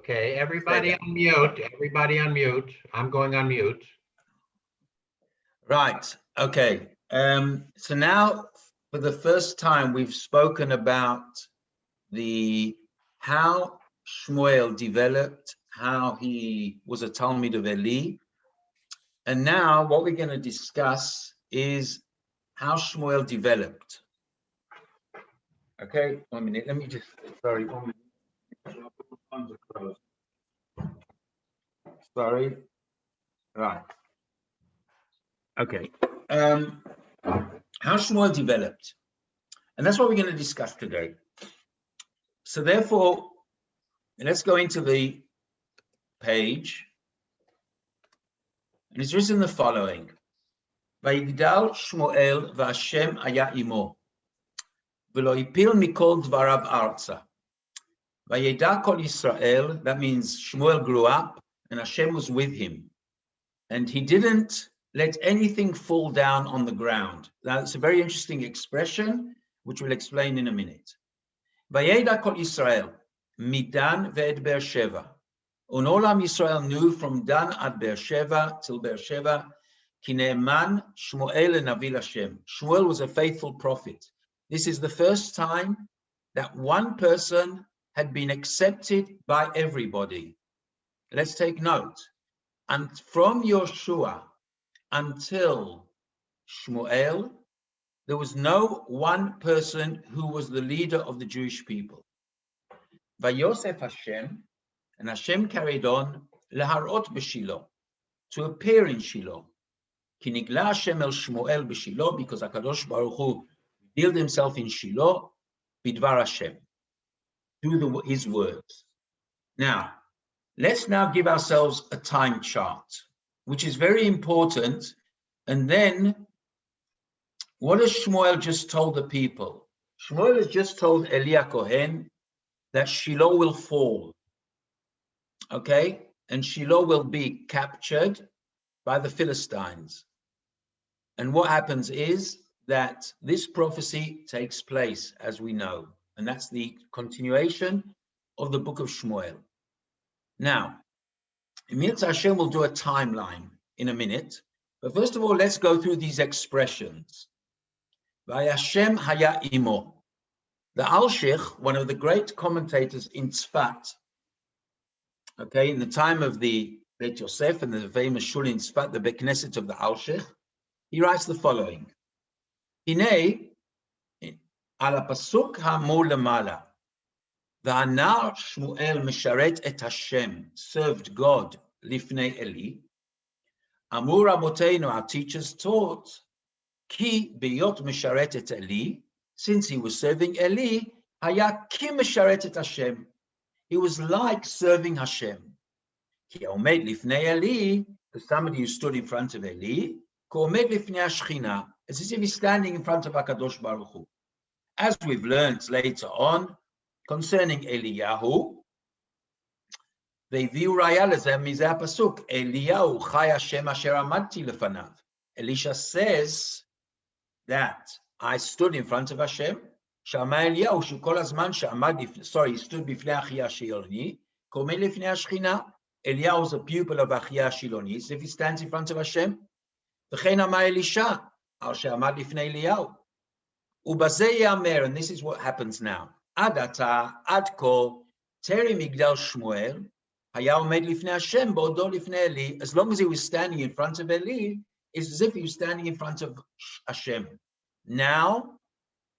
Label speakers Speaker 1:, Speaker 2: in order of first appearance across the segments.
Speaker 1: Okay, everybody
Speaker 2: Second.
Speaker 1: on mute. Everybody on mute. I'm going on mute.
Speaker 2: Right. Okay. So now, for the first time, we've spoken about how Shmuel developed, how he was a Talmid of Eli, and now what we're going to discuss is how Shmuel developed. Okay. 1 minute. Let me just. Sorry. 1 minute. Sorry. Right. Okay. How Shmuel developed. And that's what we're going to discuss today. So therefore, let's go into the page. And it's written the following. Vayigdal Shmuel v'Hashem haya imo. V'lo yipil mikol dvarav arza. Vayeda kol Yisrael, that means Shmuel grew up and Hashem was with him. And he didn't let anything fall down on the ground. Now, it's a very interesting expression, which we'll explain in a minute. Vayeda kol Yisrael, midan ve'ed Beersheva. And all Am Yisrael knew from Dan at Beersheva till Beersheva, ki ne'eman Shmuel lenavi Hashem. Shmuel was a faithful prophet. This is the first time that one person had been accepted by everybody. Let's take note. And from Yoshua until Shmuel, there was no one person who was the leader of the Jewish people. Vayosef Hashem, and Hashem carried on, leharot b'Shilo, to appear in Shiloh. Ki nigla Hashem el Shmuel b'Shilo, because HaKadosh Baruch Hu revealed himself in Shiloh, bidvar Hashem, through his words. Now, let's now give ourselves a time chart, which is very important. And then, what has Shmuel just told the people? Shmuel has just told Eli Kohen that Shiloh will fall. Okay, and Shiloh will be captured by the Philistines. And what happens is that this prophecy takes place, as we know, and that's the continuation of the book of Shmuel. Now, Emir Hashem will do a timeline in a minute, but first of all, let's go through these expressions. Vayashem haya imo. The Alshich, one of the great commentators in Tzfat, okay, in the time of the Beit Yosef and the famous Shul in Tzfat, the Beit Knesset of the Alshich, he writes the following. Hinei, ala pasuk ha'amur lemala, v'hanar Shmuel mesharet et Hashem, served God lifnei Eli. Amur Raboteinu, our teachers taught, ki biyot mesharet et Eli, since he was serving Eli, haya ki mesharet et Hashem. He was like serving Hashem. Ki omed lifnei Eli, as somebody who stood in front of Eli, ko omed lifnei Ashchina, as if he's standing in front of HaKadosh Baruch Hu. As we've learned later on, concerning Eliyahu, והביאו ראיה לזה מזה הפסוק, Eliyahu chai Hashem asher amadti lefanav. Elisha says that I stood in front of Hashem, שאמר אליהו שכל הזמן שעמד, he stood בפני אחיה השילוני, כעומד לפני השכינה. Eliyahu was a pupil of אחיה השילוני, so if he stands in front of Hashem, וכן אמר אלישע, על שעמד לפני אליהו. ובזה יאמר, and this is what happens now, עד עתה, עד כה, טרם יגדל שמואל, היה עומד לפני השם, בעודו לפני אלי, as long as he was standing in front of Eli, it's as if he was standing in front of Hashem. Now,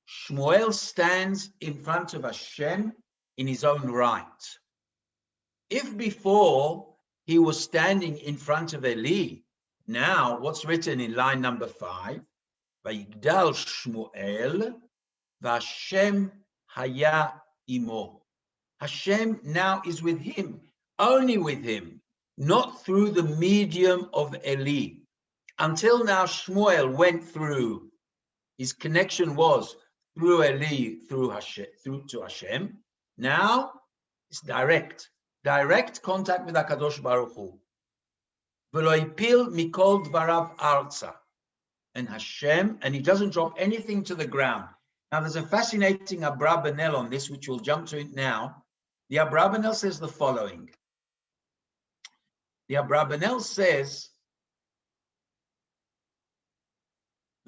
Speaker 2: Shmuel stands in front of Hashem in his own right. If before he was standing in front of Eli, now what's written in line number 5, Vayigdal Shmuel, v'Hashem haya imo. Hashem now is with him, only with him, not through the medium of Eli. Until now, Shmuel went through, his connection was through Eli, through Hashem, through to Hashem. Now it's direct contact with HaKadosh Baruch Hu. V'lo yipil mikol dvarav arza. And Hashem, and he doesn't drop anything to the ground. Now there's a fascinating Abra Benel on this, which we'll jump to it now. The Abrabanel says the following. The Abrabanel says,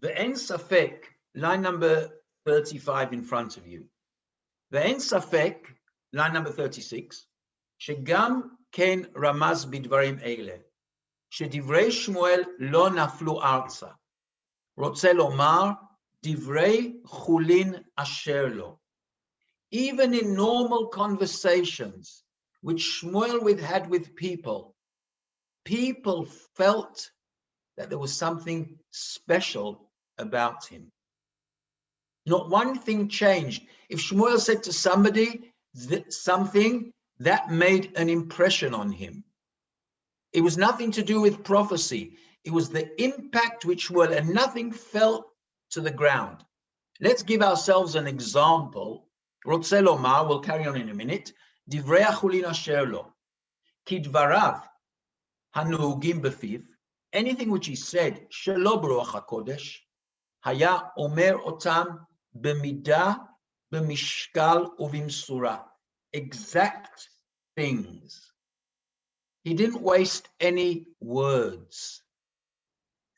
Speaker 2: the En Safek, line number 35 in front of you. The En Safek, line number 36, שגם כן רמז בדברים אלה, שדברי שמואל לא נפלו ארצה. רוצה לומר, דברי חולין אשר לו. Even in normal conversations, which Shmuel had with people, people felt that there was something special about him. Not one thing changed. If Shmuel said to somebody something, that made an impression on him. It was nothing to do with prophecy. It was the impact which Shmuel, and nothing fell to the ground. Let's give ourselves an example. רוצה לומר, we'll carry on in a minute, דברי החולין אשר לו, כי דבריו הנהוגים בפיו, anything which he said, שלא ברוח הקודש, היה אומר אותם במידה, במשקל ובמשורה. Exact things. He didn't waste any words.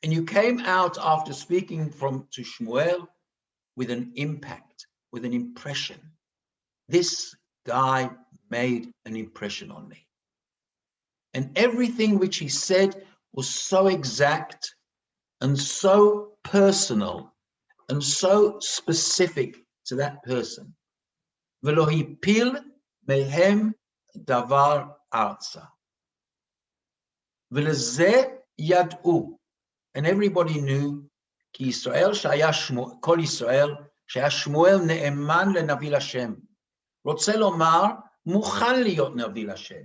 Speaker 2: And you came out after speaking to Shmuel with an impact, with an impression. This guy made an impression on me. And everything which he said was so exact and so personal and so specific to that person. ולא הפיל מהם דבר ארצה. ולזה ידעו, and everybody knew, כי ישראל שהיה שמואל, כל ישראל, שהיה שמואל נאמן לנביא השם. רוצה לומר, מוכן להיות נביא השם.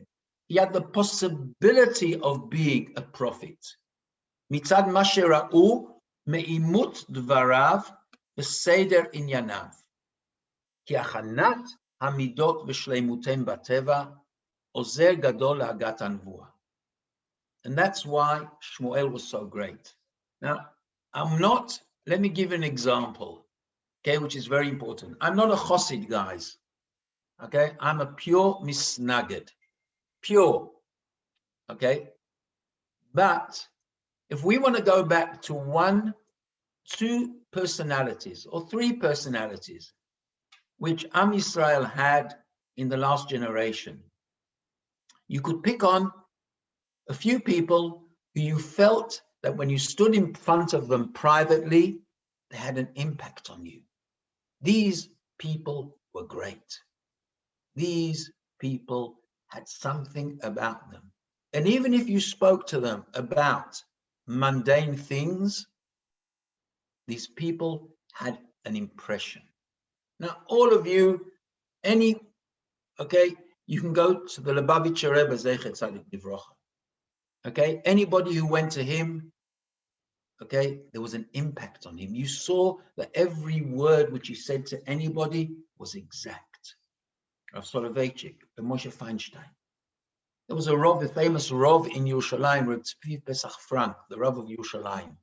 Speaker 2: He had the possibility of being a prophet. מצד מה שראו, מאימות דבריו בסדר ענייניו. כי הכנת המידות ושלמותם בטבע, עוזר גדול להגת הנבואה. And that's why Shmuel was so great. Now, let me give an example, okay, which is very important. I'm not a Chassid, guys, okay? I'm a pure misnaged, pure, okay? But if we want to go back to 2 personalities or 3 personalities, which Am Yisrael had in the last generation, you could pick on a few people who you felt that when you stood in front of them privately, they had an impact on you. These people were great. These people had something about them. And even if you spoke to them about mundane things, these people had an impression. Now, all of you, you can go to the Lubavitcher Rebbe, Zecher Tzadik Livrocha. Okay, anybody who went to him, okay, there was an impact on him. You saw that every word which he said to anybody was exact. Rav Soloveitchik, Moshe Feinstein. There was a famous Rav in Yerushalayim, Rav Tzvi Pesach Frank, the Rav of Yerushalayim.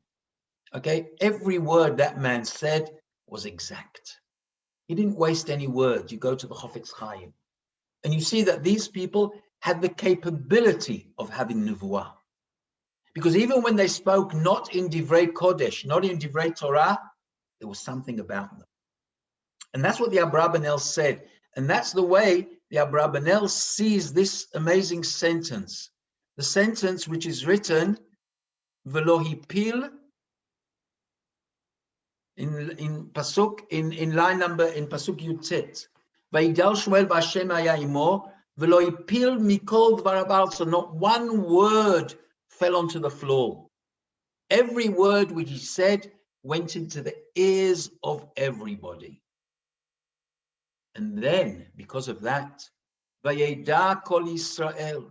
Speaker 2: Okay, every word that man said was exact. He didn't waste any words. You go to the Chofetz Chaim, and you see that these people had the capability of having nevuah. Because even when they spoke not in Divrei Kodesh, not in Divrei Torah, there was something about them. And that's what the Abrabanel said. And that's the way the Abrabanel sees this amazing sentence. The sentence which is written, V'lo hipil, in Pasuk, in line number, in Pasuk Yutzet. Vayidal Shmuel v'Hashem haya imo, v'lo hipil mikol dvarav arzah. Not one word fell onto the floor. Every word which he said went into the ears of everybody. And then, because of that, Vayeda kol Yisrael,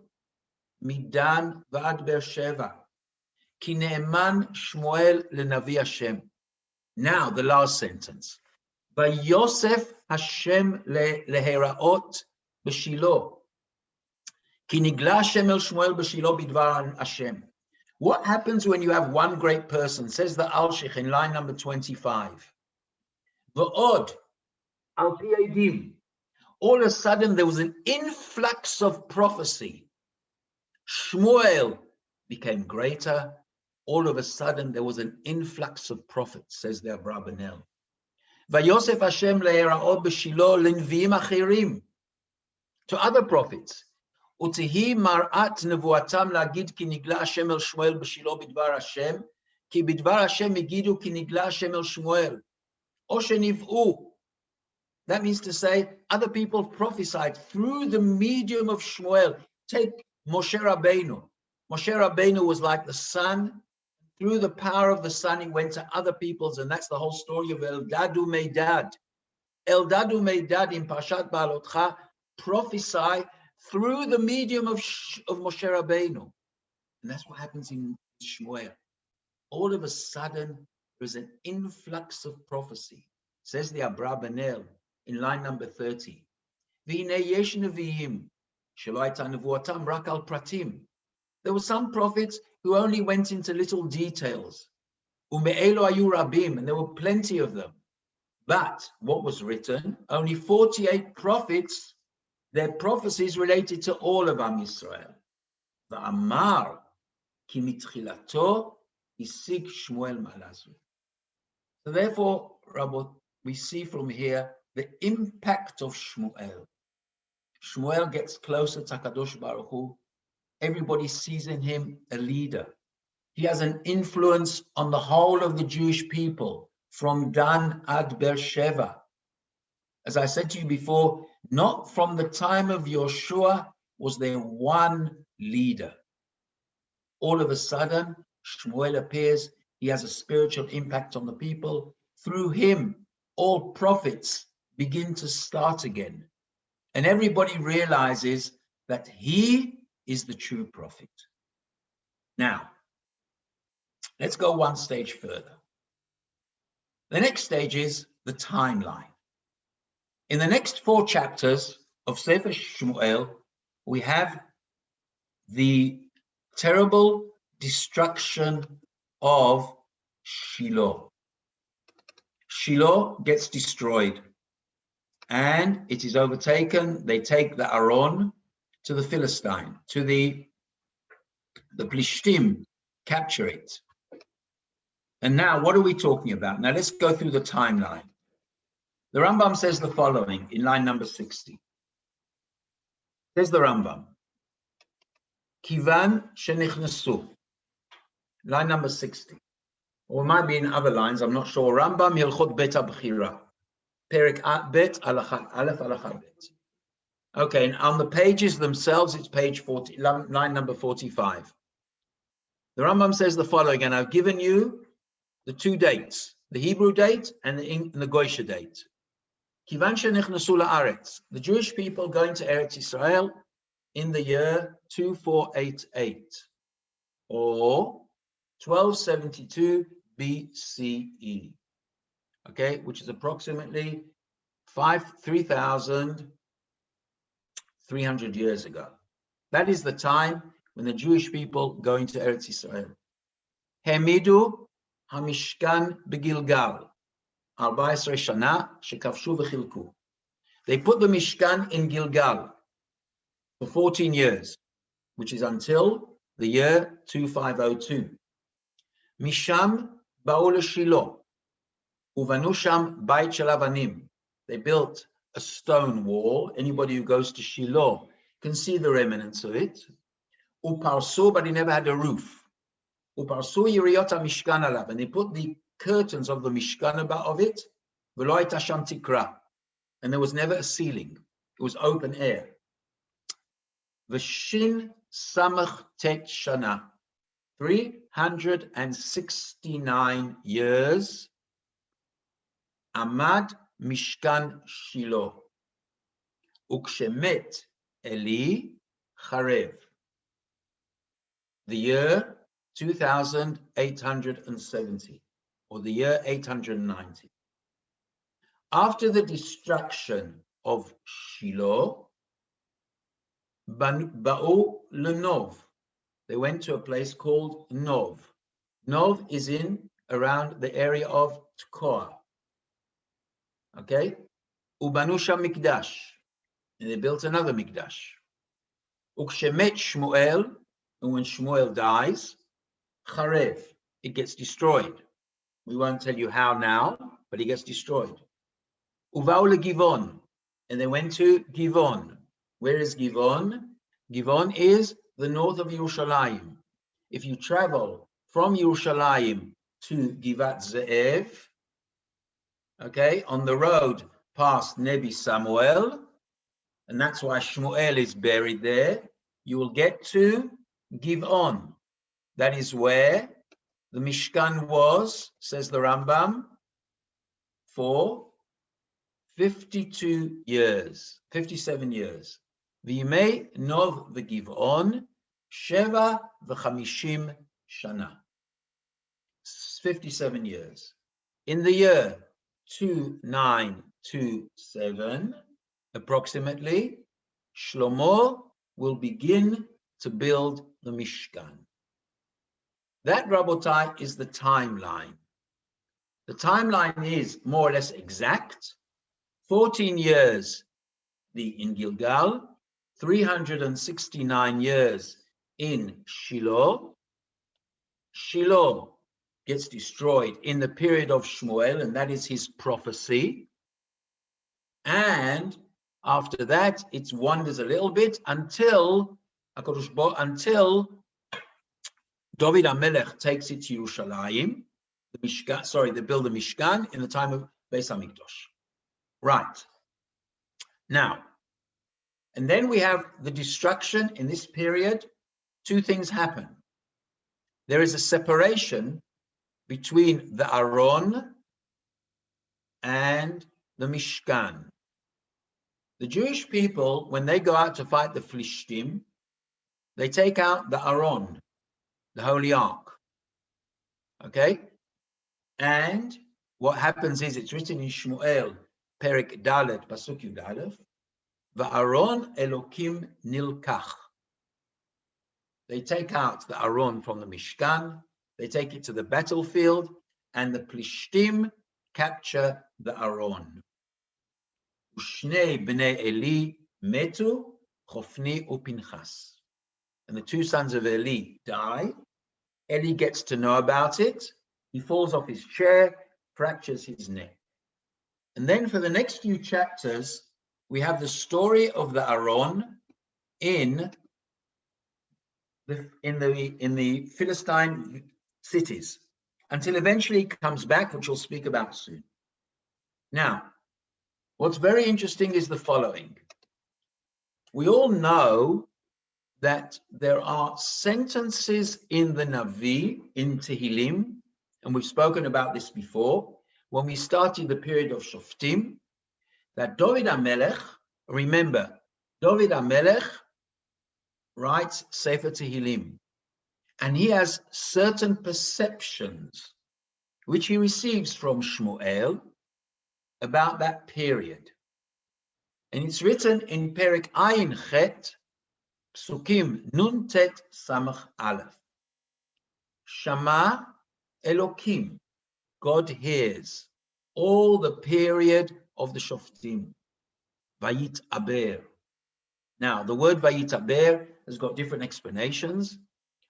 Speaker 2: midan v'ad Beersheva, ki ne'eman Shmuel lenavi Hashem. Now, the last sentence. Vayosef Hashem leheraot b'Shilo, ki nigla Hashem el Shmuel b'Shilo bidvar Hashem. What happens when you have one great person? Says the Alshich in line number 25. V'od al pi eidim all of a sudden there was an influx of prophecy. Shmuel became greater. All of a sudden there was an influx of prophets, says the Rabbi. Vayosef Hashem le'era'ot b'shilo l'nviim achirim, to other prophets. Utihi mar'at nevuatam la'gid ki nigla Hashem el Shmuel b'shilo b'dvar Hashem, ki b'dvar Hashem igidu ki nigla Hashem el Shmuel. O sheniv'u. That means to say, other people prophesied through the medium of Shmuel. Take Moshe Rabbeinu. Moshe Rabbeinu was like the sun. Through the power of the sun, he went to other peoples, and that's the whole story of Eldad Umeidad. Eldad Umeidad in Parshat Baalotcha prophesy through the medium of Moshe Rabbeinu. And that's what happens in Shmuel. All of a sudden, there's an influx of prophecy. Says the Abrabanel in line number 30. V'hinei yesh neviim shelo hayta nevuatam rak al pratim. There were some prophets who only went into little details. Ume'elo ayu rabim, and there were plenty of them. But what was written, only 48 prophets, their prophecies related to all of Am Yisrael. Va'amar ki mitchilato isig Shmuel malazu. So therefore, Rabbi, we see from here the impact of Shmuel. Shmuel gets closer to Kadosh Baruch Hu. Everybody sees in him a leader. He has an influence on the whole of the Jewish people, from Dan ad Beersheba. As I said to you before, not from the time of Yoshua was there one leader. All of a sudden, Shmuel appears. He has a spiritual impact on the people. Through him, all prophets begin to start again. And everybody realizes that he is the true prophet. Now, let's go one stage further. The next stage is the timeline. In the next 4 chapters of Sefer Shmuel, we have the terrible destruction of Shiloh. Shiloh gets destroyed and it is overtaken. They take the Aron to the Philistine, to the Plishtim, capture it. And now what are we talking about? Now let's go through the timeline. The Rambam says the following in line number 60. Says the Rambam, Kivan shenichnasu, line number 60. Or it might be in other lines, I'm not sure. Rambam Hilchot Bet HaBchira, Perek Bet Aleph Alachat Bet. Okay, and on the pages themselves, it's page 40, line number 45. The Rambam says the following, and I've given you the 2 dates, the Hebrew date and the Goysha date. Kivan shenichnasu la'aretz, the Jewish people going to Eretz Yisrael in the year 2488, or 1272 BCE, okay, which is approximately 3,300 years ago. That is the time when the Jewish people go into Eretz Yisrael. Hemidu hamishkan begilgal, 14 shana shekavshu v'chilku. They put the Mishkan in Gilgal for 14 years, which is until the year 2502. Misham ba'u leShilo, uvanu sham bait shel avanim. They built a stone wall. Anybody who goes to Shiloh can see the remnants of it. Uparsu, but he never had a roof. Uparsu yiriyot haMishkan alav, and they put the curtains of the Mishkan of it. V'lo hayta sham tikra, and there was never a ceiling. It was open air. V'shin samach tet shana, 369 years. Amad Mishkan Shiloh. Ukshemet Eli Charev. The year 2870, or the year 890. After the destruction of Shiloh, Ba'u leNov. They went to a place called Nov. Nov is in around the area of Tekoa. Okay? Ubanu sham mikdash. and they built another mikdash. Ukshemet Shmuel, and when Shmuel dies, charev, it gets destroyed. We won't tell you how now, but it gets destroyed. Uvau leGivon, and they went to Givon. Where is Givon? Givon is the north of Yerushalayim. If you travel from Yerushalayim to Givat Ze'ev, okay, on the road past Nebi Samuel, and that's why Shmuel is buried there, you will get to Givon. That is where the Mishkan was, says the Rambam, for 52 years, 57 years. V'yimei nov v'givon, sheva v'chamishim shana. 57 years. In the year 2927, approximately, Shlomo will begin to build the Mishkan. That, Rabotai, is the timeline. The timeline is more or less exact. 14 years in Gilgal, 369 years in Shiloh. Shiloh gets destroyed in the period of Shmuel, and that is his prophecy. And after that, it wanders a little bit until David HaMelech takes it to Yerushalayim, they build the Mishkan in the time of Beis HaMikdash. Right. Now, and then we have the destruction in this period. Two things happen. There is a separation between the Aron and the Mishkan. The Jewish people, when they go out to fight the Philistine, they take out the Aron, the Holy Ark. Okay? And what happens is, it's written in Shmuel, Perek Dalet, Pasuk Yud Aleph, Va'aron Elokim Nilkach. They take out the Aron from the Mishkan, they take it to the battlefield, and the Plishtim capture the Aron. Ushnei bnei Eli metu, Chofni upinchas. And the two sons of Eli die. Eli gets to know about it. He falls off his chair, fractures his neck. And then for the next few chapters, we have the story of the Aron in the Philistine cities, until eventually he comes back, which we'll speak about soon. Now, what's very interesting is the following. We all know that there are sentences in the Navi, in Tehillim, and we've spoken about this before, when we started the period of Shoftim, that David HaMelech, remember, David HaMelech writes Sefer Tehillim, and he has certain perceptions which he receives from Shmuel about that period. And it's written in Perek Ayin Chet, Psukim Nun Tet Samach Aleph. Shama Elokim, God hears all the period of the Shoftim. Vayit Aber. Now, the word Vayit Aber has got different explanations,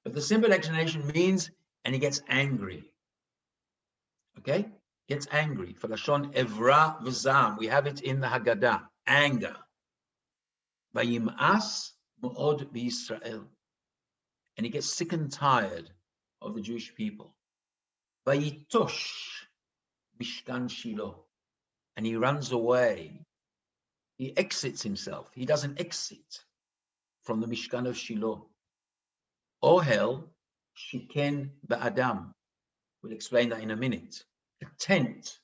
Speaker 2: but the simple explanation means, and he gets angry. Okay? Gets angry. For Lashon Evra V'Zam, we have it in the Haggadah, anger. Vayim'as Mu'od B'Yisrael. And he gets sick and tired of the Jewish people. Vayitosh Mishkan Shiloh. And he runs away. He exits himself. He doesn't exit from the Mishkan of Shiloh. Ohel Shiken Ba'adam. We'll explain that in a minute. A tent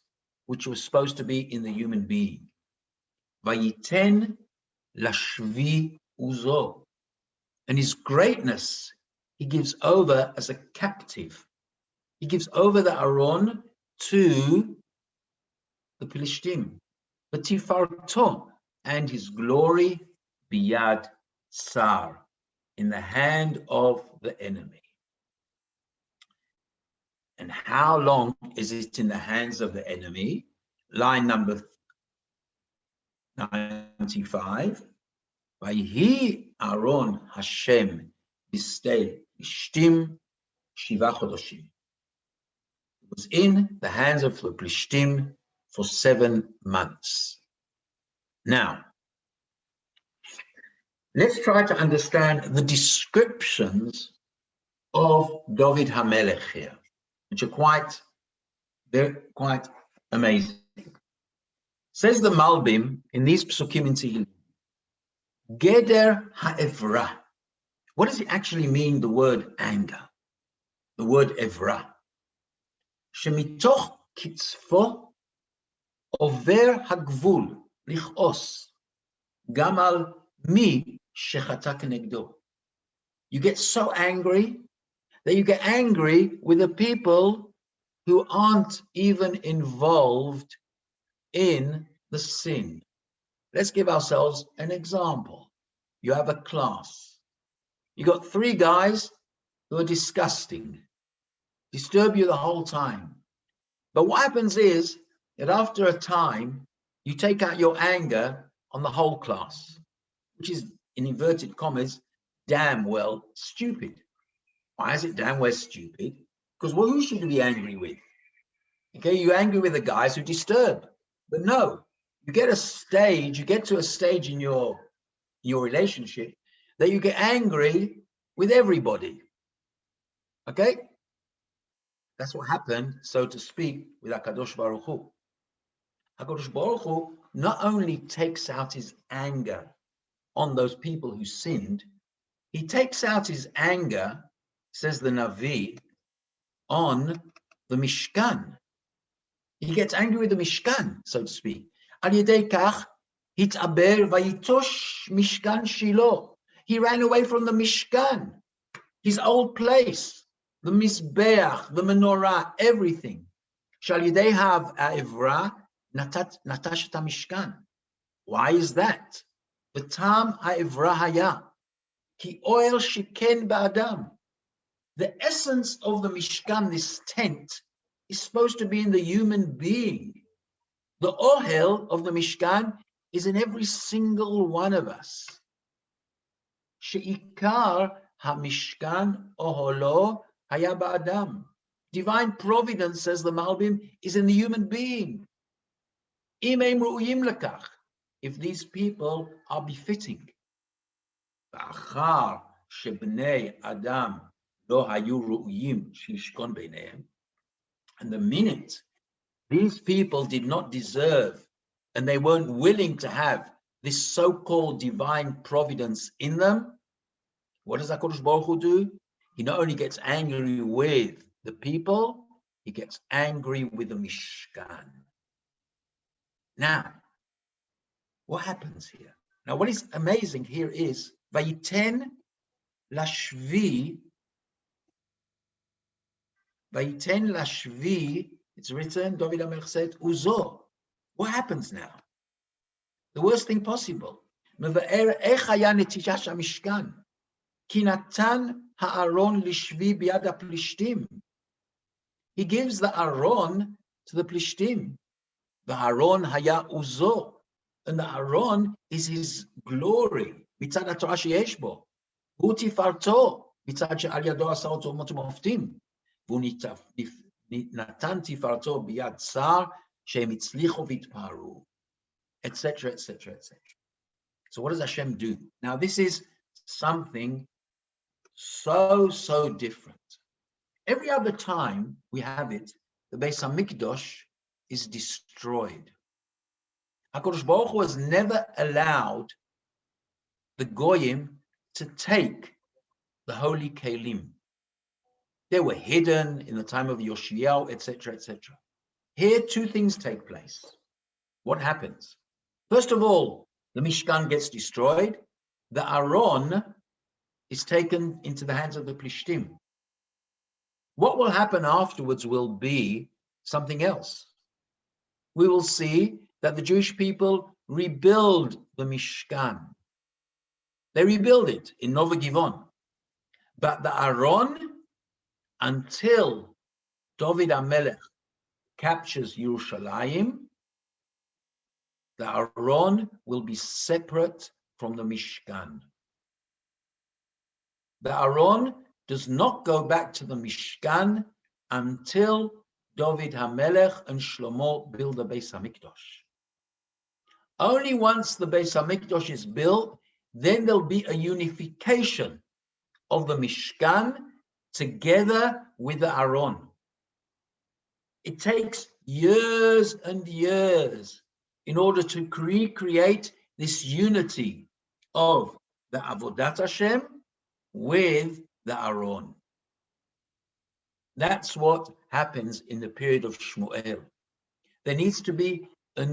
Speaker 2: which was supposed to be in the human being. Vayiten Lashvi Uzo. And his greatness, he gives over as a captive. He gives over the Aron to the Philistine. But Tifarto, and his glory, Biyad Tsar, in the hand of the enemy. And how long is it in the hands of the enemy? Line number 95. Vayhi Aaron Hashem Bistel Plishtim Shiva Chodoshim. It was in the hands of the Plishtim for 7 months. Now, let's try to understand the descriptions of David HaMelech here, which are they're quite amazing. Says the Malbim in these psukim in Tehillim, Geder ha'evra. What does it actually mean, the word anger? The word evra. Shemitoch kitzfo over hagvul lichos gamal mi shechata kenegdo. You get so angry that you get angry with the people who aren't even involved in the sin. Let's give ourselves an example. You have a class. You got 3 guys who are disgusting, disturb you the whole time. But what happens is that after a time, you take out your anger on the whole class, which is, in inverted commas, damn well stupid. Why is it damn well stupid? Because who should you be angry with? Okay, you're angry with the guys who disturb. But no, you get to a stage in your relationship that you get angry with everybody. Okay? That's what happened, so to speak, with HaKadosh Baruch Hu. HaKadosh Baruch Hu not only takes out his anger on those people who sinned, he takes out his anger, says the Navi, on the Mishkan. He gets angry with the Mishkan, so to speak. Al yedei kach hitzaber vayitosh Mishkan Shilo. He ran away from the Mishkan, his old place, the Mizbeach, the menorah, everything. Shal yedei have ha'evra natash et Mishkan. Why is that? V'tam ha'evra haya ki oil shiken ba'adam. The essence of the Mishkan, this tent, is supposed to be in the human being. The ohel of the Mishkan is in every single one of us. She'ikar ha-Mishkan oholo haya ba'adam. Divine providence, says the Malbim, is in the human being. Im eim ru'yim lekach, if these people are befitting. V'achar shebnei adam lo hayu ru'yim shishkon beinehem. And the minute these people did not deserve and they weren't willing to have this so-called divine providence in them, what does HaKadosh Baruch Hu do? He not only gets angry with the people, he gets angry with the Mishkan. Now, what happens here? Now, what is amazing here is Vayiten Lashvi. Vayiten Lashvi. It's written, David HaMelech said, Uzo. What happens now? The worst thing possible. Mevaer ech haya netishash hamishkan. Ki natan ha'aron lishvi biyad ha'plishtim. He gives the Aaron to the Plishtim. The Aaron haya uzo. And the Aaron is his glory. Mitzad ha'torah sheyesh bo. Hu tifarto. Mitzad she'al yado asa oto mot moftim. V'hu natan tifarto biyad tsar she'em itzlichu v'itparu. Etc., etc., etc. So what does Hashem do? Now this is something so different. Every other time we have it, the Beis HaMikdash is destroyed. HaKadosh Baruch Hu has never allowed the Goyim to take the holy Kelim. They were hidden in the time of Yoshiyahu, etc., etc. Here, 2 things take place. What happens? First of all, the Mishkan gets destroyed. The Aaron is taken into the hands of the Plishtim. What will happen afterwards will be something else. We will see that the Jewish people rebuild the Mishkan. They rebuild it in Nova Givon. But the Aaron, until David HaMelech captures Yerushalayim, the Aaron will be separate from the Mishkan. The Aron does not go back to the Mishkan until David HaMelech and Shlomo build the Beis HaMikdash. Only once the Beis HaMikdash is built, then there'll be a unification of the Mishkan together with the Aron. It takes years and years in order to recreate this unity of the Avodat Hashem with the Aron. That's what happens in the period of Shmuel. There needs to be a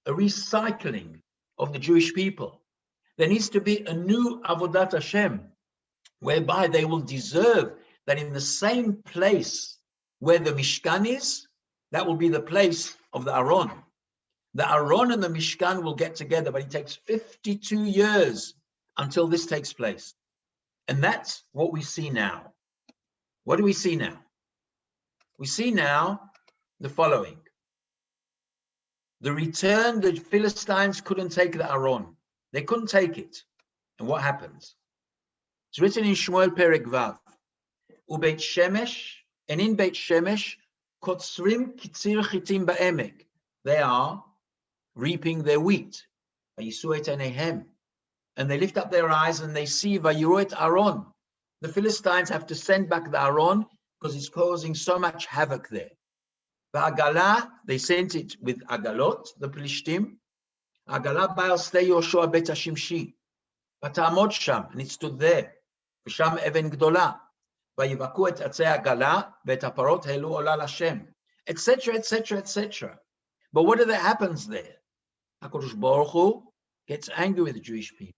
Speaker 2: recycling of the Jewish people. There needs to be a new Avodat Hashem, whereby they will deserve that in the same place where the Mishkan is, that will be the place of the Aron. The Aron and the Mishkan will get together, but it takes 52 years until this takes place. And that's what we see now. What do we see now? We see now the following. The return, the Philistines couldn't take the Aron. They couldn't take it. And what happens? It's written in Shmuel Perek Vav. Ubeit Shemesh, and in Beit Shemesh, kotzrim kitzir chitim ba'emek. They are reaping their wheat. Vayisu et enehem. And they lift up their eyes and they see Vayiru et Aron. The Philistines have to send back the Aron because it's causing so much havoc there. The Agalah, they sent it with Agalot, the Plishtim. Agalah ba'al stei Yoshua bet Hashimshi. V'ta'amod sham, and it stood there. V'sham even gdola. Vayivaku et atzei Agalah, v'et aparot helu ola l'Hashem. Etc., etc., etc. But what happens there? HaKadosh Baruch Hu gets angry with the Jewish people.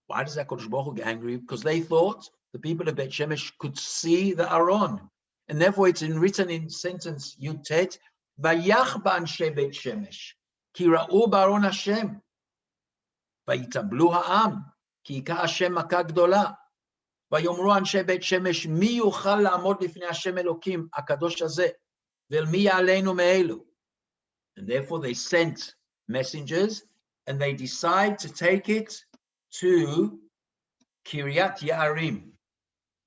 Speaker 2: Why does HaKadosh Baruch Hu get angry? Because they thought the people of Beit Shemesh could see the Aron. And therefore it's written in sentence Yud Tet, Vayach ba'anshe Beit Shemesh, ki ra'u ba'aron Hashem, vayitablu ha'am, ki ika Hashem maka gdola, vayomru anshe Beit Shemesh, mi yuchal la'amod lifnei Hashem Elokim, akadosh hazeh, ve'el mi ya'aleinu me'elu. And therefore they sent messengers and they decide to take it to Kiryat Ye'arim.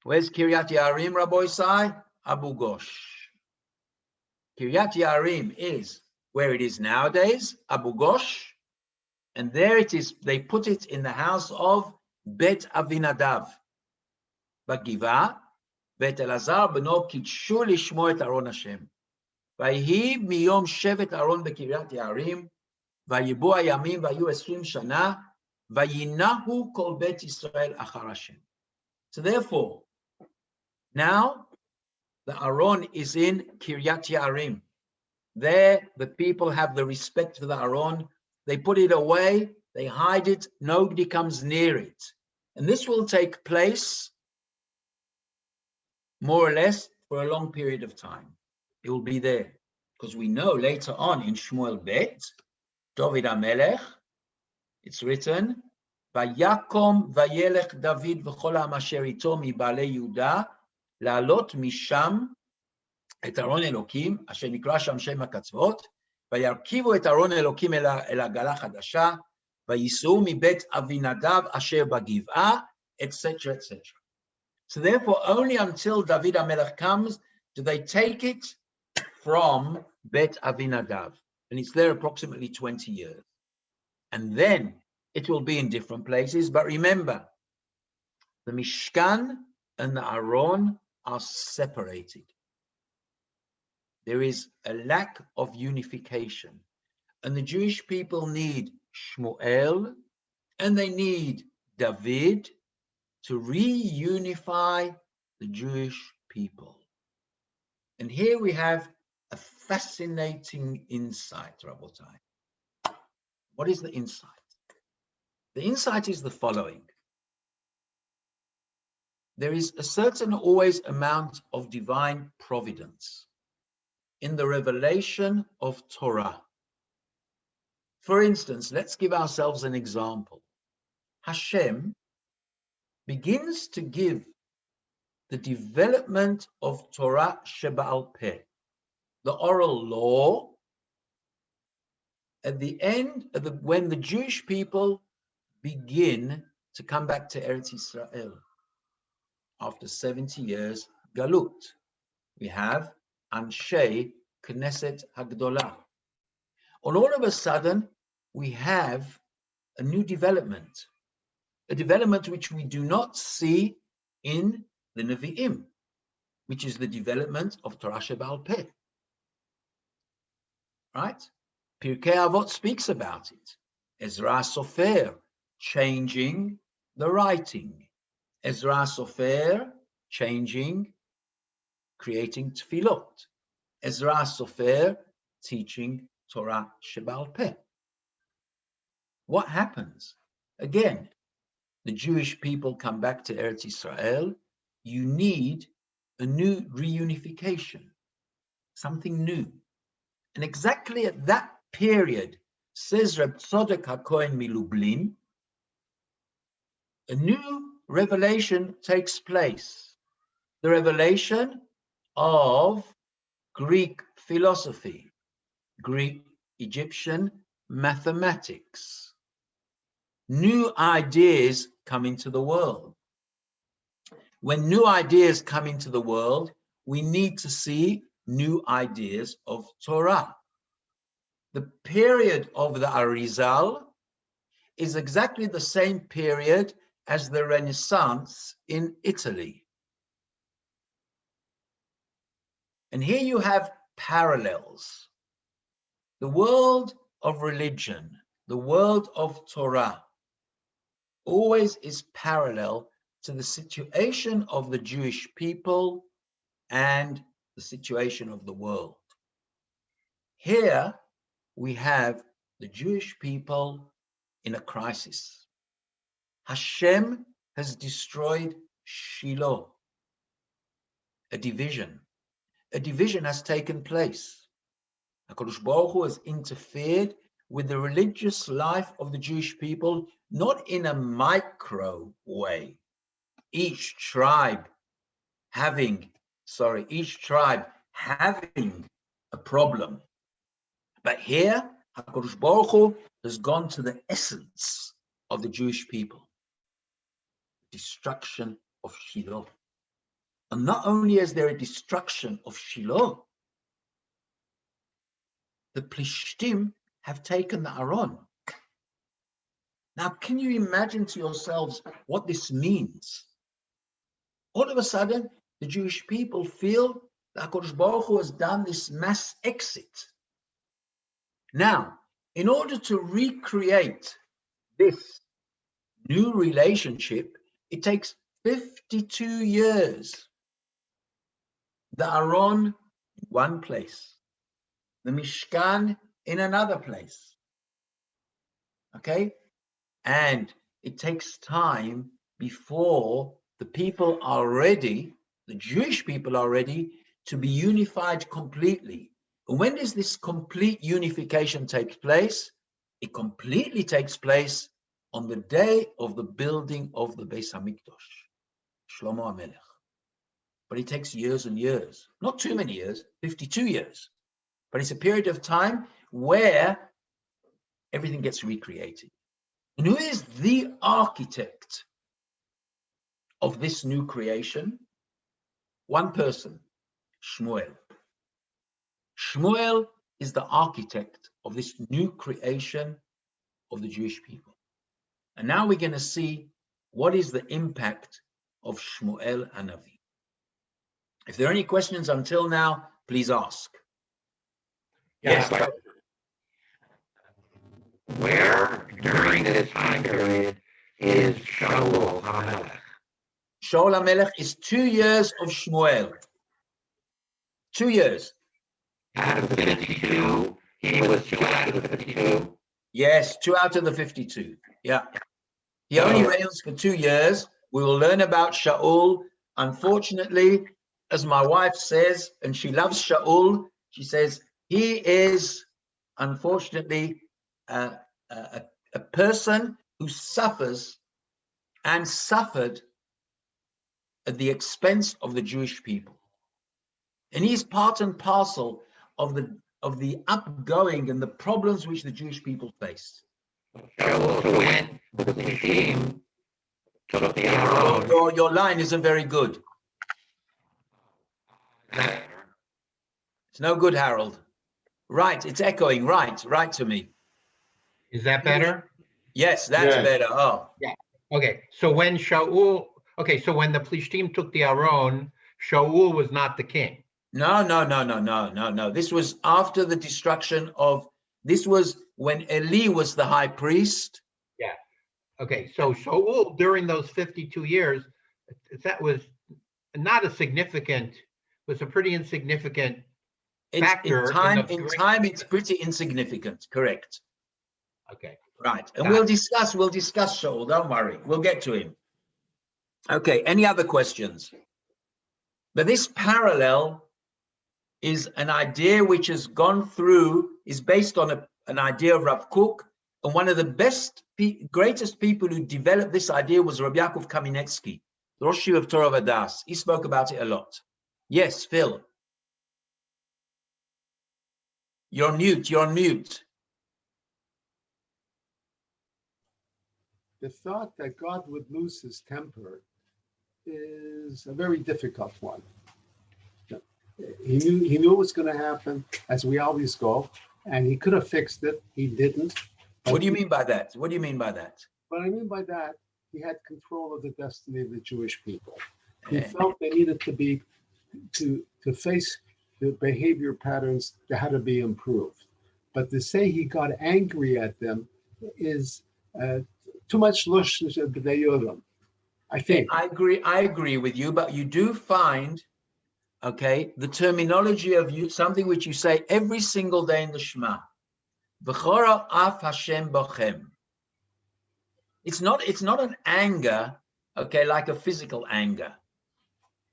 Speaker 2: Where's Kiryat Ye'arim, Rabbi Isai? Abu Ghosh. Kiryat Ye'arim is where it is nowadays, Abu Ghosh, and there it is. They put it in the house of Bet Avinadav. Bagiva, Bet Elazar beno kidshu lishmo et Aron Hashem. Vayihi miyom shevet Aron bekiryat Ye'arim, vayibu hayamim vayu 20 shana, vayinahu kol Bet Yisrael achar Hashem. So therefore, now the Aron is in Kiryat Ye'arim. There, the people have the respect for the Aron. They put it away, they hide it, nobody comes near it. And this will take place more or less for a long period of time. It will be there. Because we know later on in Shmuel Bet, David HaMelech, it's written, Vayakom vayelech David v'chol ha'am asher ito mibaalei Yehuda, לעלות משם את ארון אלוקים, אשר נקרא שם שם הקצוות, וירכיבו את ארון אלוקים אל עגלה חדשה, וייסעו מבית אבינדב אשר בגבעה, etc., etc. So therefore, only until David HaMelech comes do they take it from Bet Avinadav. And it's there approximately 20 years. And then it will be in different places. But remember, the Mishkan and the Aron are separated. There is a lack of unification. And the Jewish people need Shmuel and they need David to reunify the Jewish people. And here we have a fascinating insight, Rabotai. What is the insight? The insight is the following. There is a certain always amount of divine providence in the revelation of Torah. For instance, let's give ourselves an example. Hashem begins to give the development of Torah Sheba'al Peh, the oral law, at the end of when the Jewish people begin to come back to Eretz Yisrael after 70 years Galut. We have Anshe Knesset Hagdolah. And all of a sudden, we have a new development, a development which we do not see in the Nevi'im, which is the development of Torah Sheba'al Peh. Right? Pirkei Avot speaks about it. Ezra Sofer changing the writing. Ezra Sofer changing, creating tefillot. Ezra Sofer teaching Torah Sheba'al Peh. What happens? Again, the Jewish people come back to Eretz Yisrael. You need a new reunification, something new. And exactly at that period, says Reb Tzodek HaKohen Milublin, a new revelation takes place. The revelation of Greek philosophy, Greek Egyptian mathematics. New ideas come into the world. When new ideas come into the world, we need to see new ideas of Torah. The period of the Arizal is exactly the same period as the Renaissance in Italy. And here you have parallels. The world of religion, the world of Torah, always is parallel to the situation of the Jewish people and the situation of the world. Here we have the Jewish people in a crisis. Hashem has destroyed Shiloh. A division has taken place. HaKadosh Baruch Hu has interfered with the religious life of the Jewish people, not in a micro way. Each tribe having a problem. But here, HaKadosh Baruch Hu has gone to the essence of the Jewish people. Destruction of Shiloh. And not only is there a destruction of Shiloh, the Plishtim have taken the Aron. Now, can you imagine to yourselves what this means? All of a sudden, the Jewish people feel that HaKadosh Baruch Hu has done this mass exit. Now, in order to recreate this new relationship, it takes 52 years. The Aron in one place, the Mishkan in another place. Okay? And it takes time before the people are ready, the Jewish people are ready to be unified completely. And when does this complete unification take place? It completely takes place on the day of the building of the Beis HaMikdash, Shlomo HaMelech. But it takes years and years, not too many years, 52 years. But it's a period of time where everything gets recreated. And who is the architect of this new creation? One person, Shmuel. Shmuel is the architect of this new creation of the Jewish people. And now we're going to see what is the impact of Shmuel Hanavi. If there are any questions until now, please ask.
Speaker 1: Yes. Where during this time period is Shaul HaMelech?
Speaker 2: Shaul HaMelech is 2 years of Shmuel. 2 years.
Speaker 1: Out of the 52, he was 2 out of the 52.
Speaker 2: Yes, 2 out of the 52. Yeah. He only reigns for 2 years. We will learn about Shaul. Unfortunately, as my wife says, and she loves Shaul, she says, he is, unfortunately, a person who suffers and suffered at the expense of the Jewish people. And he's part and parcel of the upgoing and the problems which the Jewish people face.
Speaker 1: Shaul went with the team, took the Aron.
Speaker 2: Your line isn't very good. It's no good, Harold. Right, it's echoing. Right to me.
Speaker 3: Is that better?
Speaker 2: Yes, that's better. Oh.
Speaker 3: Yeah. Okay. So when Shaul, so when the Plishtim took the Aron, Shaul was not the king.
Speaker 2: No. This was after the destruction of, this was when Eli was the high priest.
Speaker 3: Yeah. Okay. So Shaul, during those 52 years, that was not a significant, was a pretty insignificant factor.
Speaker 2: In time, it's pretty insignificant. Correct.
Speaker 3: Okay.
Speaker 2: Right. And we'll discuss Shaul. Don't worry. We'll get to him. Okay. Any other questions? But this parallel is an idea which has gone through, is based on an idea of Rav Kook, and one of the greatest people who developed this idea was Rabbi Yaakov Kamenetsky, the Rosh Yeshiva of Torah Vadas. He spoke about it a lot. Yes, Phil. You're on mute.
Speaker 4: The thought that God would lose his temper is a very difficult one. He knew it was going to happen, as we always go, and he could have fixed it. He didn't.
Speaker 2: What do you mean by that? What I mean by
Speaker 4: that, he had control of the destiny of the Jewish people. He felt they needed to face the behavior patterns that had to be improved. But to say he got angry at them is too much lush b'dayodim, I think.
Speaker 2: I agree with you, but you do find, the terminology of something which you say every single day in the Shema. V'chora af Hashem bochem. It's not an anger, like a physical anger.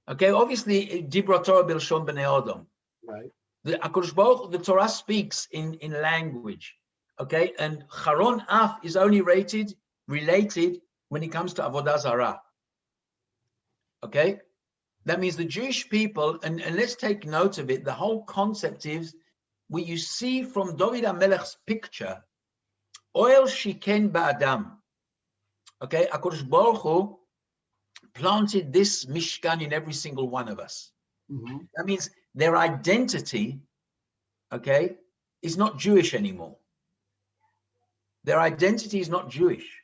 Speaker 2: Obviously, Dibra Torah b'lshon b'nei Odom.
Speaker 4: Right.
Speaker 2: The Torah speaks in language, and Charon Af is only related when it comes to Avodah Zarah. That means the Jewish people, and let's take note of it, the whole concept is, where you see from David HaMelech's picture, oil shiken ba'adam. HaKadosh Baruch Hu planted this Mishkan in every single one of us.
Speaker 4: Mm-hmm.
Speaker 2: That means their identity, is not Jewish anymore. Their identity is not Jewish,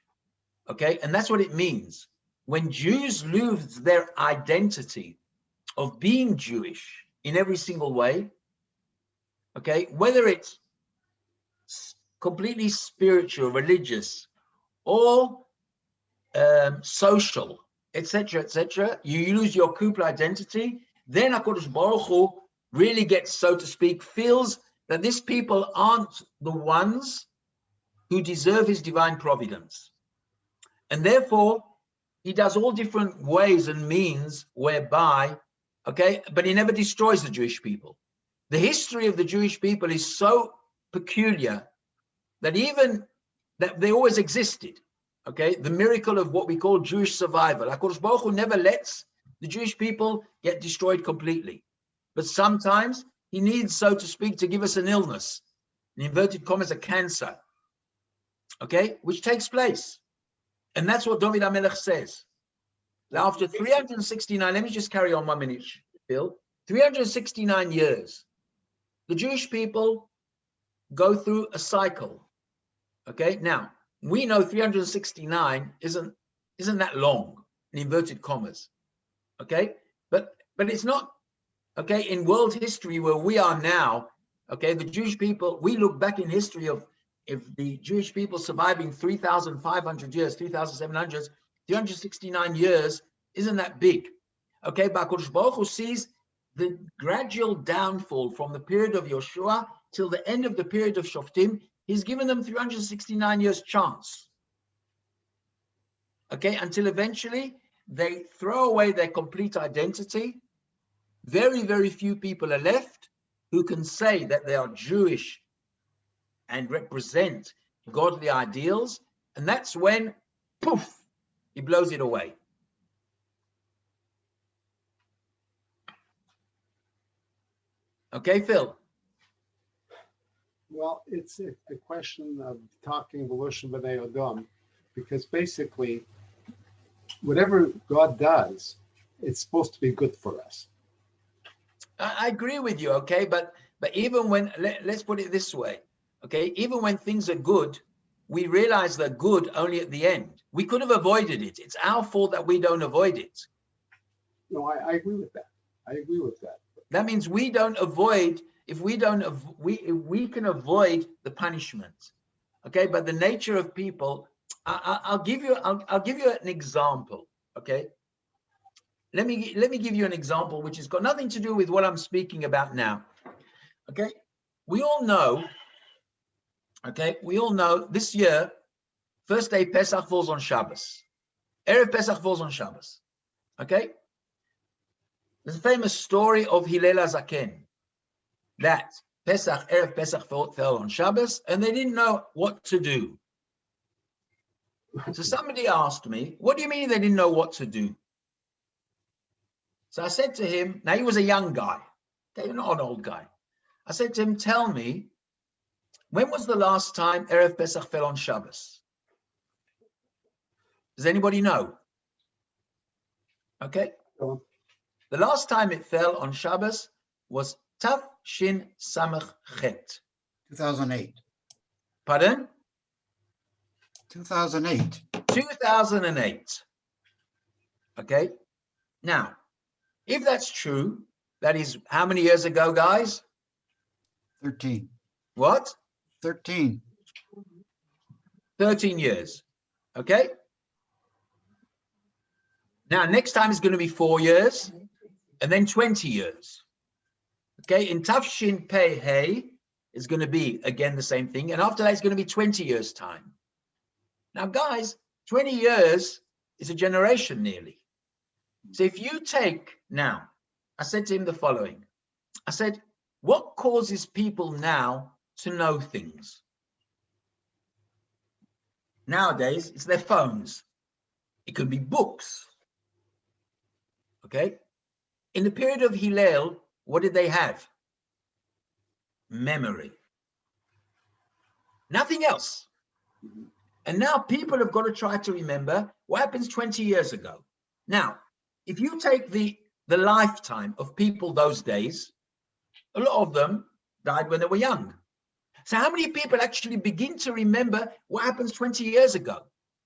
Speaker 2: and that's what it means. When Jews lose their identity of being Jewish in every single way, whether it's completely spiritual, religious, or social, etc., you lose your Kupla identity, then HaKadosh Baruch Hu really gets, so to speak, feels that these people aren't the ones who deserve his divine providence. And therefore, he does all different ways and means whereby, but he never destroys the Jewish people. The history of the Jewish people is so peculiar that even that they always existed. The miracle of what we call Jewish survival. HaKadosh Baruch Hu never lets the Jewish people get destroyed completely. But sometimes he needs, so to speak, to give us an illness, in inverted commas, a cancer, which takes place. And that's what David HaMelech says. Now, after 369, let me just carry on 1 minute, Bill. 369 years, the Jewish people go through a cycle. Now, we know 369 isn't that long, in inverted commas. But it's not, in world history where we are now, the Jewish people, we look back in history of if the Jewish people surviving 3,500 years, 3,700, 369 years, isn't that big? But HaKadosh Baruch Hu sees the gradual downfall from the period of Yoshua till the end of the period of Shoftim. He's given them 369 years chance. Until eventually they throw away their complete identity. Very, very few people are left who can say that they are Jewish and represent godly ideals. And that's when, poof, he blows it away. Phil?
Speaker 4: Well, it's a question of talking V'loshen B'nai Adam, because basically, whatever God does, it's supposed to be good for us.
Speaker 2: I agree with you, okay, but even when let's put it this way, okay, even when things are good, we realize they're good only at the end. We could have avoided it. It's our fault that we don't avoid it.
Speaker 4: No, I agree with that. I agree with that.
Speaker 2: That means we don't avoid. If we can avoid the punishment, okay. But the nature of people, I'll give you an example, okay. Let me give you an example which has got nothing to do with what I'm speaking about now, okay. We all know, okay. We all know this year, first day Pesach falls on Shabbos. Erev Pesach falls on Shabbos, okay. There's a famous story of Hillel HaZaken that Erev Pesach fell on Shabbos, and they didn't know what to do. So somebody asked me, what do you mean they didn't know what to do? So I said to him, now he was a young guy, okay, not an old guy. I said to him, tell me, when was the last time Erev Pesach fell on Shabbos? Does anybody know? Okay. The last time it fell on Shabbos was Tav Shin Samach Chet.
Speaker 5: 2008.
Speaker 2: Pardon?
Speaker 5: 2008.
Speaker 2: 2008. Okay. Now, if that's true, that is how many years ago, guys?
Speaker 5: 13.
Speaker 2: What?
Speaker 5: 13.
Speaker 2: 13 years. Okay. Now, next time is going to be 4 years and then 20 years. Okay. In Tafshin Pei Hey is going to be again the same thing. And after that, it's going to be 20 years time. Now, guys, 20 years is a generation nearly. So if you take now, I said to him the following. I said, what causes people now to know things? Nowadays, it's their phones. It could be books. Okay. In the period of Hillel, what did they have? Memory. Nothing else. And now people have got to try to remember what happens 20 years ago. Now, if you take the lifetime of people those days, a lot of them died when they were young. So how many people actually begin to remember what happens 20 years ago?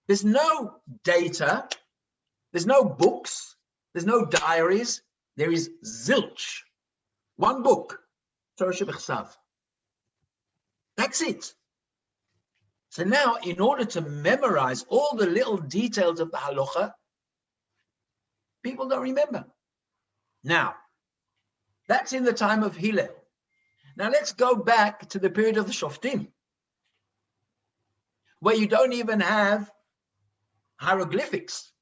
Speaker 2: There's no data. There's no books. There's no diaries. There is zilch. One book. Torah Shebechsav. That's it. So now, in order to memorize all the little details of the halacha, people don't remember. Now, that's in the time of Hillel. Now let's go back to the period of the Shoftim, where you don't even have hieroglyphics.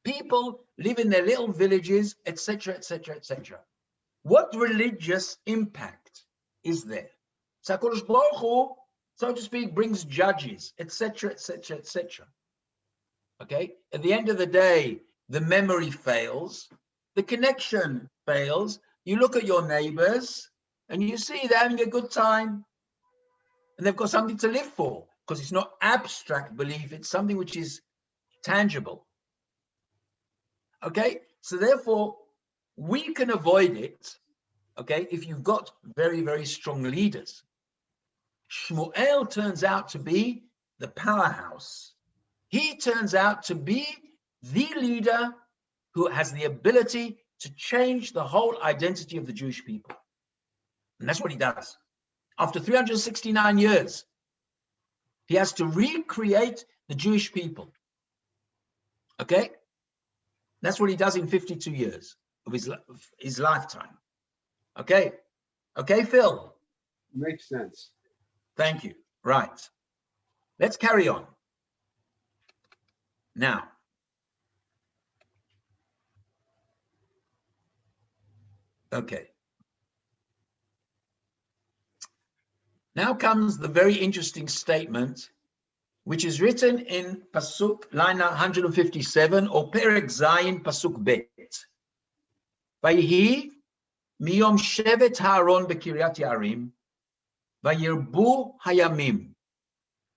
Speaker 2: People live in their little villages, etc., etc., etc. What religious impact is there? So HaKadosh Baruch Hu, so to speak, brings judges, etc., etc., etc. Okay? At the end of the day, the memory fails, the connection fails. You look at your neighbors and you see they're having a good time and they've got something to live for, because it's not abstract belief, it's something which is tangible. Okay? So therefore, we can avoid it, okay, if you've got very, very strong leaders. Shmuel turns out to be the powerhouse. He turns out to be the leader who has the ability to change the whole identity of the Jewish people. And that's what he does. After 369 years, he has to recreate the Jewish people. Okay? That's what he does in 52 years of his lifetime. Okay? Okay, Phil?
Speaker 4: Makes sense.
Speaker 2: Thank you. Right. Let's carry on. Now, okay. Now comes the very interesting statement, which is written in Pasuk, line 157, or Perek Zayin, Pasuk Bet. Vayhi miyom shevet Haaron bekiryat Yarim, Vayirbu hayamim.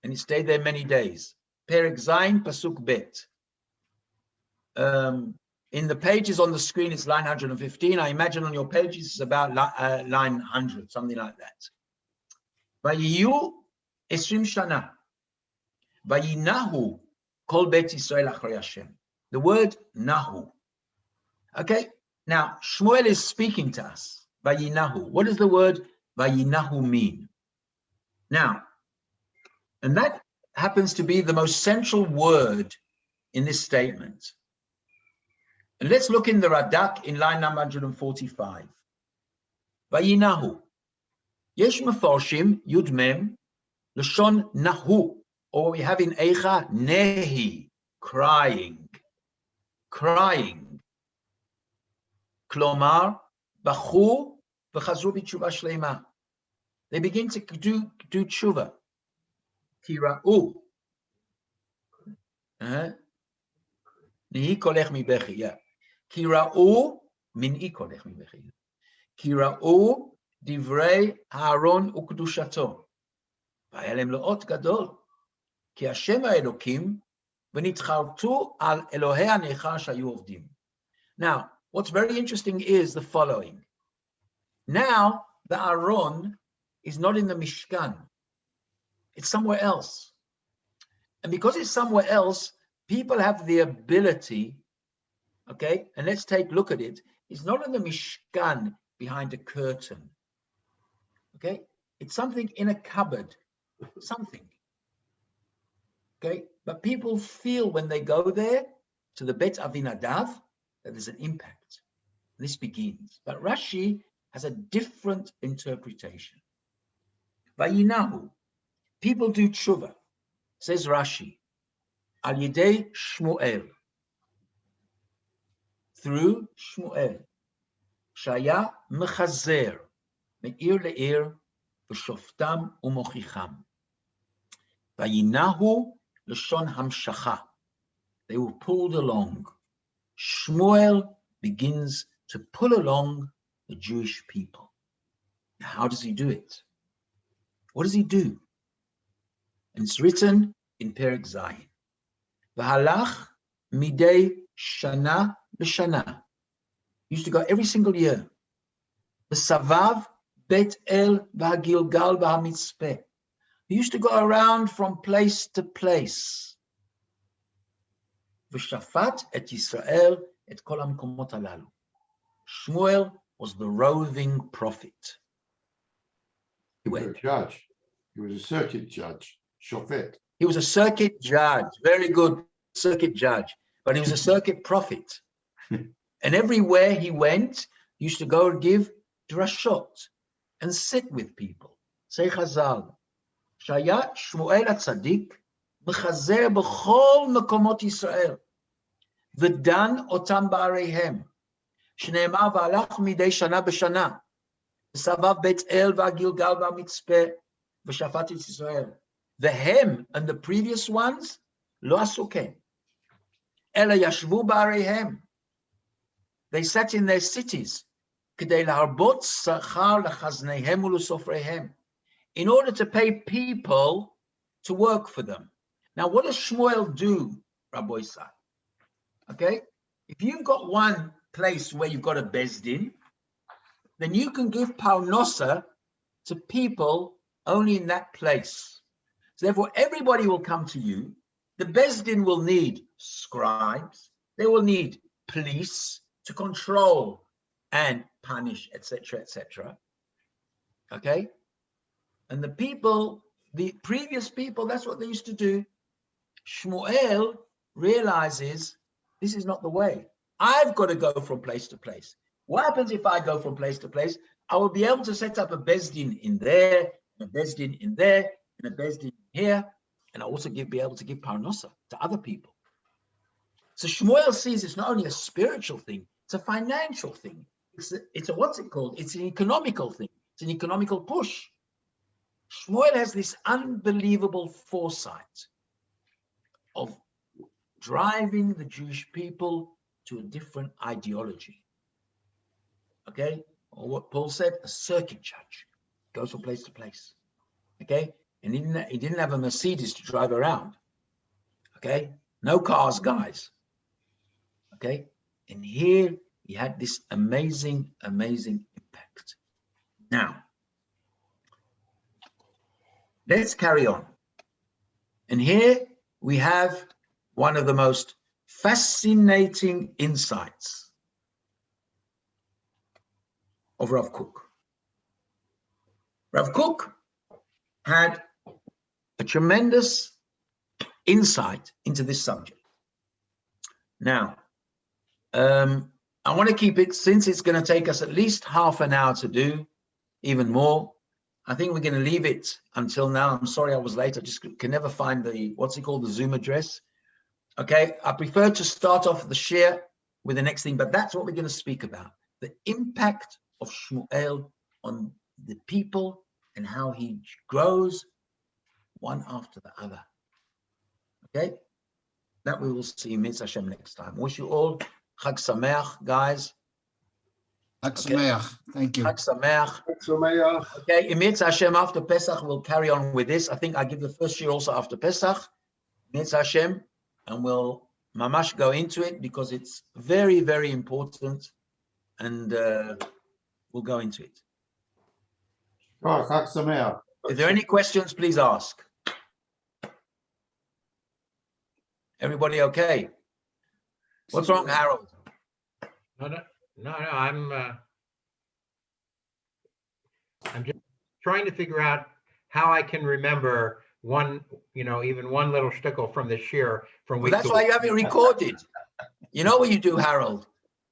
Speaker 2: And it stayed there many days. Perek Zayin, Pasuk Bet. In the pages on the screen, it's line 115. I imagine on your pages, it's about line 100, something like that. Vayiyu 20 shana. Vayinahu kol bet Yisrael achrei Hashem. The word nahu. Okay, now Shmuel is speaking to us. Vayinahu. What does the word vayinahu mean? Now, and that happens to be the most central word in this statement. And let's look in the Radak in line number 145. Vayinahu. Yesh meforshim yud mem lashon nahu, or we have in Eicha nehi, crying, crying. Klomar bachu v'chazru b'tshuva shleima. They begin to do tshuva. Kira'u. Nihi kolech mibechi, yeah. Kira'u min'i kolech mibechi. Kira'u divrei Aaron ukdushato. Va'elem lo'ot gadol. Ki Hashem ha'elokim v'nitchartu al Elohei ha'necha shayu ovdim. Now, what's very interesting is the following. Now, the Aaron is not in the Mishkan. It's somewhere else. And because it's somewhere else, people have the ability, okay, and let's take a look at it. It's not in the Mishkan behind a curtain, okay? It's something in a cupboard, something, okay? But people feel when they go there to the Bet Avinadav that there's an impact. This begins. But Rashi has a different interpretation. Vayinahu, people do tshuva, says Rashi, al yidei Shmuel, through Shmuel, shaya mechazer, me'ir le'ir, v'shoftam u'mochicham. Vayinahu l'shon hamshacha. They were pulled along. Shmuel begins to pull along the Jewish people. Now, how does he do it? What does he do? And it's written in Perek Zayin. V'halach midei shana l'shana. He used to go every single year. V'savav bet el v'hagilgal v'hamitzpeh. He used to go around from place to place. V'shafat et Yisrael et kol ha'makomot halalu. Shmuel was the roving prophet.
Speaker 1: He was a judge. He was a circuit judge, shofet.
Speaker 2: He was a circuit judge, very good circuit judge, but he was a circuit prophet. And everywhere he went, he used to go and give drashot and sit with people. Say Chazal, Shaya Shmuel HaTzadik mechazer b'chol mekomot Yisrael v'dan otam ba'areihem shneimar v'alach midei shana b'shana v'savav bet el v'agilgal v'amitzpeh v'shafat et Yisrael. The hem and the previous ones lo asu ken ela yashvu ba'areihem. They sat in their cities k'dei laharbot sachar lechazneihem u'lusofreihem, in order to pay people to work for them. Now, what does Shmuel do, Rabbi Isai? Okay, if you've got one place where you've got a bezdin, then you can give parnosa to people only in that place. So therefore, everybody will come to you. The bezdin will need scribes. They will need police to control and punish, etc., etc. Okay? And the people, the previous people, that's what they used to do. Shmuel realizes this is not the way. I've got to go from place to place. What happens if I go from place to place? I will be able to set up a bezdin in there, and a bezdin in there, and a bezdin here, and I also be able to give parnosa to other people. So Shmuel sees it's not only a spiritual thing, it's a financial thing. It's a what's it called? It's an economical thing. It's an economical push. Shmuel has this unbelievable foresight of driving the Jewish people to a different ideology. Okay? Or what Paul said, a circuit judge goes from place to place. Okay, and he didn't have a Mercedes to drive around. Okay, no cars, guys. Okay, and here he had this amazing impact. Now, let's carry on. And here we have one of the most fascinating insights of Rav Kook. Rav Kook had a tremendous insight into this subject. Now, I want to keep it, since it's going to take us at least half an hour to do, even more. I think we're going to leave it until now. I'm sorry I was late. I just can never find the, what's it called, the Zoom address. Okay, I prefer to start off the share with the next thing, but that's what we're going to speak about. The impact of Shmuel on the people and how he grows one after the other. Okay, that we will see Mitzvah Hashem next time. Wish you all Chag Sameach, guys.
Speaker 5: Chag Sameach. Thank you.
Speaker 2: Chag Sameach.
Speaker 4: Sameach.
Speaker 2: Okay, Mitzvah Hashem after Pesach, we'll carry on with this. I think I give the first year also after Pesach, Mitzvah Hashem, and we'll mamash go into it because it's very, very important, and we'll go into it.
Speaker 6: Oh, Chag Sameach.
Speaker 2: If there are any questions, please ask. Everybody okay? What's wrong, Harold?
Speaker 3: No, I'm just trying to figure out how I can remember one, even one little shtickle from this year from
Speaker 2: Well,
Speaker 3: week
Speaker 2: that's
Speaker 3: to
Speaker 2: why
Speaker 3: week.
Speaker 2: you have it recorded. You know what you do, Harold?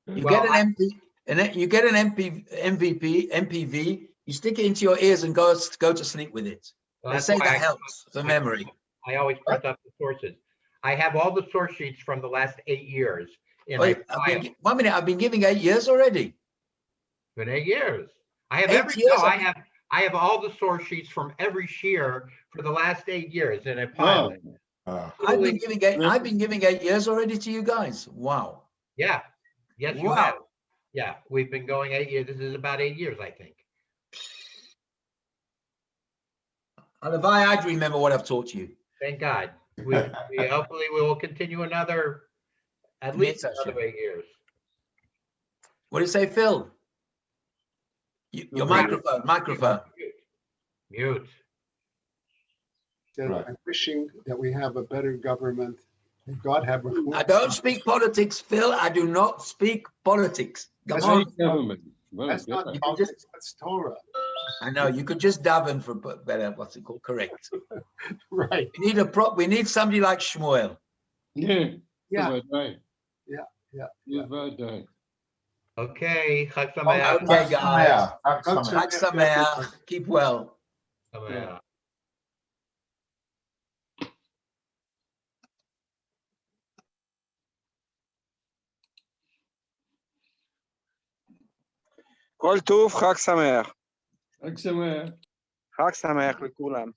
Speaker 2: You
Speaker 3: Well,
Speaker 2: get an MP, and then you get an MPV. You stick it into your ears and go to sleep with it.
Speaker 3: Well,
Speaker 2: They
Speaker 3: that's
Speaker 2: say
Speaker 3: why
Speaker 2: that helps for memory.
Speaker 3: I always print up the sources. I have all the source sheets from the last 8 years in
Speaker 2: Wait,
Speaker 3: a file.
Speaker 2: 1 minute. I've been giving 8 years already.
Speaker 3: Been 8 years. I have
Speaker 2: 8
Speaker 3: every
Speaker 2: years.
Speaker 3: no, I have all the source sheets from every year for the last 8 years in a pile.
Speaker 2: I've been giving 8 years already to you guys. Wow.
Speaker 3: Yeah. Yes, you
Speaker 2: Wow.
Speaker 3: have. Yeah, we've been going 8 years. This is about 8 years, I think.
Speaker 2: Alavai, I'd remember what I've taught you.
Speaker 3: Thank God. We hopefully we will continue at least another 8 years.
Speaker 2: What do you say, Phil? Your microphone.
Speaker 3: Mute.
Speaker 4: That I'm wishing that we have a better government. And God have a.
Speaker 2: I don't speak politics, Phil. I do not speak politics. Come
Speaker 4: That's
Speaker 2: on.
Speaker 7: Government.
Speaker 4: That's not
Speaker 2: You can
Speaker 4: politics, that's Torah.
Speaker 2: I know you could just daven for better. What's it called? Correct.
Speaker 4: Right.
Speaker 2: We need somebody like Shmuel.
Speaker 7: Yeah.
Speaker 4: Yeah.
Speaker 7: Yeah.
Speaker 3: Okay. Chag Sameach.
Speaker 2: Okay, guys.
Speaker 6: Chag Sameach.
Speaker 2: Chag Sameach. Keep well.
Speaker 3: Sameach.
Speaker 8: כל טוב, חג שמח.
Speaker 7: חג שמח.
Speaker 8: חג שמח לכולם.